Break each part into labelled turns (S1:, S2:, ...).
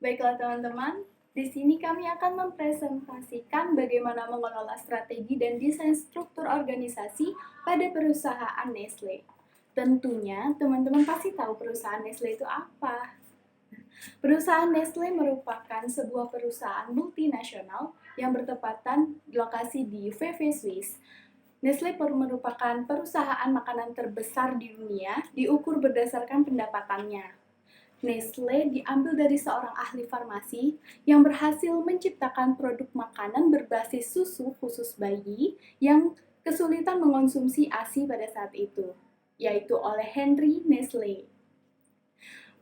S1: Baiklah teman-teman, di sini kami akan mempresentasikan bagaimana mengelola strategi dan desain struktur organisasi pada perusahaan Nestle. Tentunya teman-teman pasti tahu perusahaan Nestle itu apa. Perusahaan Nestle merupakan sebuah perusahaan multinasional yang bertepatan lokasi di Vevey, Swiss. Nestle merupakan perusahaan makanan terbesar di dunia, diukur berdasarkan pendapatannya. Nestle diambil dari seorang ahli farmasi yang berhasil menciptakan produk makanan berbasis susu khusus bayi yang kesulitan mengonsumsi ASI pada saat itu, yaitu oleh Henry Nestle.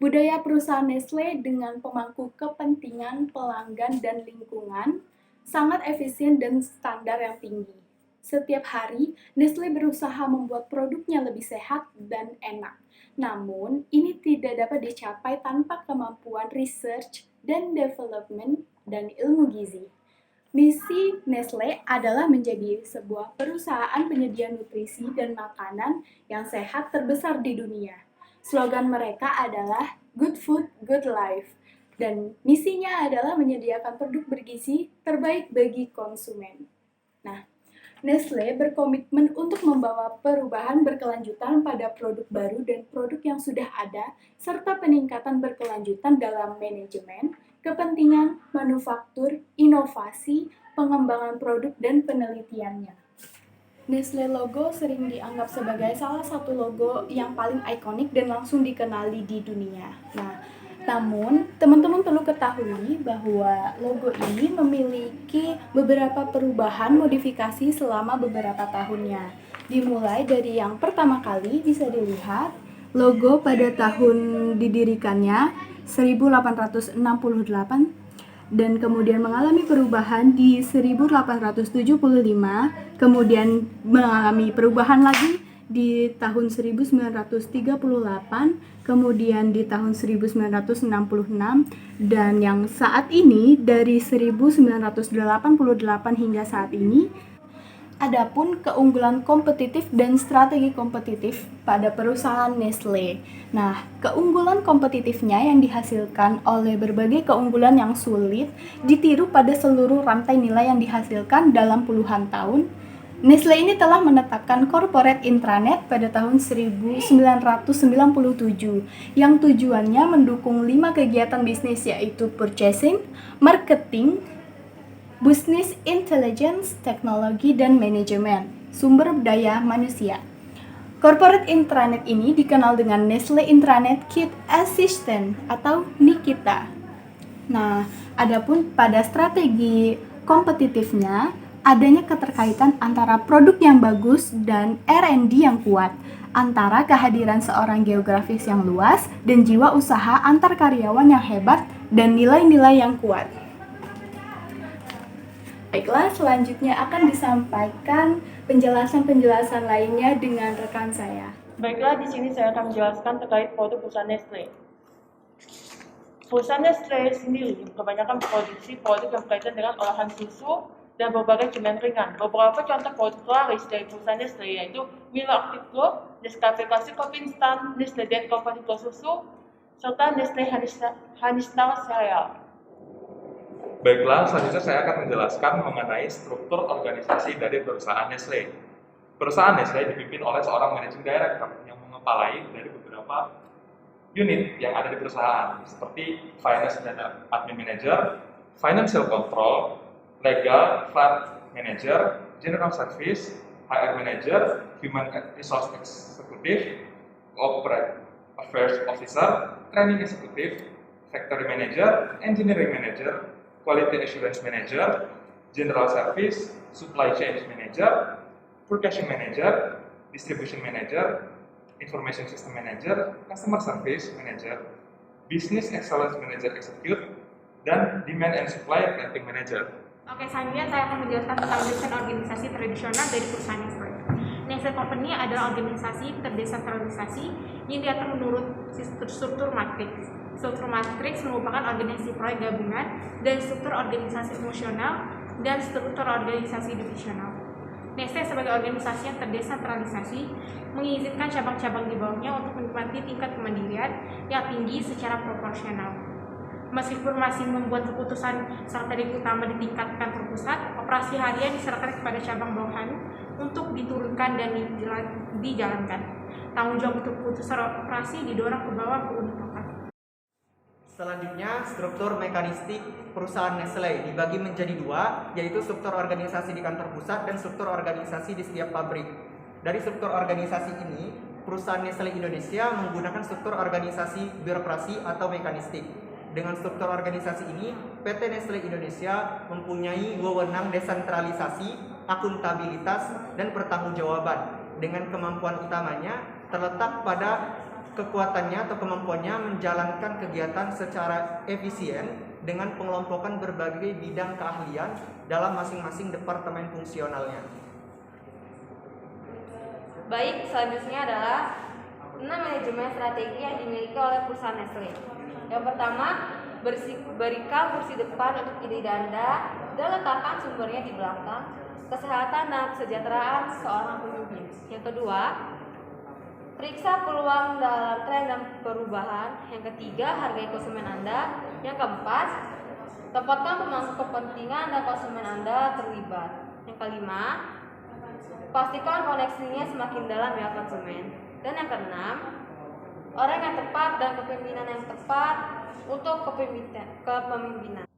S1: Budaya perusahaan Nestle dengan pemangku kepentingan pelanggan dan lingkungan sangat efisien dan standar yang tinggi. Setiap hari, Nestle berusaha membuat produknya lebih sehat dan enak. Namun, ini tidak dapat dicapai tanpa kemampuan research dan development dan ilmu gizi. Misi Nestle adalah menjadi sebuah perusahaan penyedia nutrisi dan makanan yang sehat terbesar di dunia. Slogan mereka adalah Good Food, Good Life. Dan misinya adalah menyediakan produk bergizi terbaik bagi konsumen. Nah, Nestle berkomitmen untuk membawa perubahan berkelanjutan pada produk baru dan produk yang sudah ada, serta peningkatan berkelanjutan dalam manajemen, kepentingan, manufaktur, inovasi, pengembangan produk, dan penelitiannya. Nestle logo sering dianggap sebagai salah satu logo yang paling ikonik dan langsung dikenali di dunia. Namun, teman-teman perlu ketahui bahwa logo ini memiliki beberapa perubahan modifikasi selama beberapa tahunnya. Dimulai dari yang pertama kali bisa dilihat, logo pada tahun didirikannya 1868 dan kemudian mengalami perubahan di 1875, kemudian mengalami perubahan lagi di tahun 1938, kemudian di tahun 1966, dan yang saat ini dari 1988 hingga saat ini. Adapun keunggulan kompetitif dan strategi kompetitif pada perusahaan Nestle. Nah, keunggulan kompetitifnya yang dihasilkan oleh berbagai keunggulan yang sulit ditiru pada seluruh rantai nilai yang dihasilkan dalam puluhan tahun. Nestle ini telah menetapkan corporate intranet pada tahun 1997 yang tujuannya mendukung 5 kegiatan bisnis, yaitu purchasing, marketing, Business Intelligence, Teknologi, dan Manajemen, Sumber Daya Manusia. Corporate Intranet ini dikenal dengan Nestle Intranet Kit Assistant atau Nikita. Nah, adapun pada strategi kompetitifnya, adanya keterkaitan antara produk yang bagus dan R&D yang kuat, antara kehadiran seorang geografis yang luas dan jiwa usaha antar karyawan yang hebat dan nilai-nilai yang kuat. Baiklah, selanjutnya akan disampaikan penjelasan-penjelasan lainnya dengan rekan saya.
S2: Baiklah, di sini saya akan menjelaskan terkait produk perusahaan Nestle. Perusahaan Nestle sendiri kebanyakan produksi produk yang berkaitan dengan olahan susu dan berbagai cemilan ringan. Beberapa contoh produk laris dari perusahaan Nestle yaitu Milo Active Go, Nescafe Classic Coffee Instant, Nestle Dead Coffee Susu, serta Nestle Honey Star Cereal.
S3: Baiklah, selanjutnya saya akan menjelaskan mengenai struktur organisasi dari perusahaan Nestle. Perusahaan Nestle dipimpin oleh seorang managing director yang mengepalai dari beberapa unit yang ada di perusahaan, seperti Finance dan Admin Manager, Financial Control, Legal, Plant Manager, General Service, HR Manager, Human Resource Executive, Corporate Affairs Officer, Training Executive, Factory Manager, Engineering Manager, Quality Assurance Manager, General Service, Supply Chain Manager, Purchasing Manager, Distribution Manager, Information System Manager, Customer Service Manager, Business Excellence Manager Execute, dan Demand and Supply Planning Manager.
S4: Oke, selanjutnya saya akan menjelaskan tentang desain organisasi tradisional dari perusahaan Nestle. Nestle Company adalah organisasi terdesentralisasi yang diatur menurut struktur matriks. Struktur matriks merupakan organisasi proyek gabungan dan struktur organisasi fungsional dan struktur organisasi divisional. Nestle sebagai organisasi yang terdesentralisasi mengizinkan cabang-cabang di bawahnya untuk menikmati tingkat kemandirian yang tinggi secara proporsional. Meskipun masih membuat keputusan strategi utama di tingkat kantor pusat, operasi harian diserahkan kepada cabang bawahan untuk diturunkan dan dijalankan. Tanggung jawab untuk keputusan operasi didorong ke bawah ke unit lokal.
S5: Selanjutnya, struktur mekanistik perusahaan Nestle dibagi menjadi dua, yaitu struktur organisasi di kantor pusat dan struktur organisasi di setiap pabrik. Dari struktur organisasi ini, perusahaan Nestle Indonesia menggunakan struktur organisasi birokrasi atau mekanistik. Dengan struktur organisasi ini, PT Nestle Indonesia mempunyai wewenang desentralisasi, akuntabilitas, dan pertanggungjawaban. Dengan kemampuan utamanya terletak pada kekuatannya atau kemampuannya menjalankan kegiatan secara efisien dengan pengelompokan berbagai bidang keahlian dalam masing-masing departemen fungsionalnya.
S6: Baik, selanjutnya adalah 6 manajemen strategi yang dimiliki oleh perusahaan Nestle. Yang pertama, berikan kursi depan untuk ide Anda dan letakkan sumbernya di belakang. Kesehatan dan kesejahteraan seorang pemimpin. Yang kedua, periksa peluang dalam tren dan perubahan. Yang ketiga, hargai konsumen Anda. Yang keempat, tempatkan pemangku kepentingan dan konsumen Anda terlibat. Yang kelima, pastikan koneksinya semakin dalam dengan konsumen. Dan yang keenam, orang yang tepat dan kepemimpinan yang tepat untuk kepemimpinan.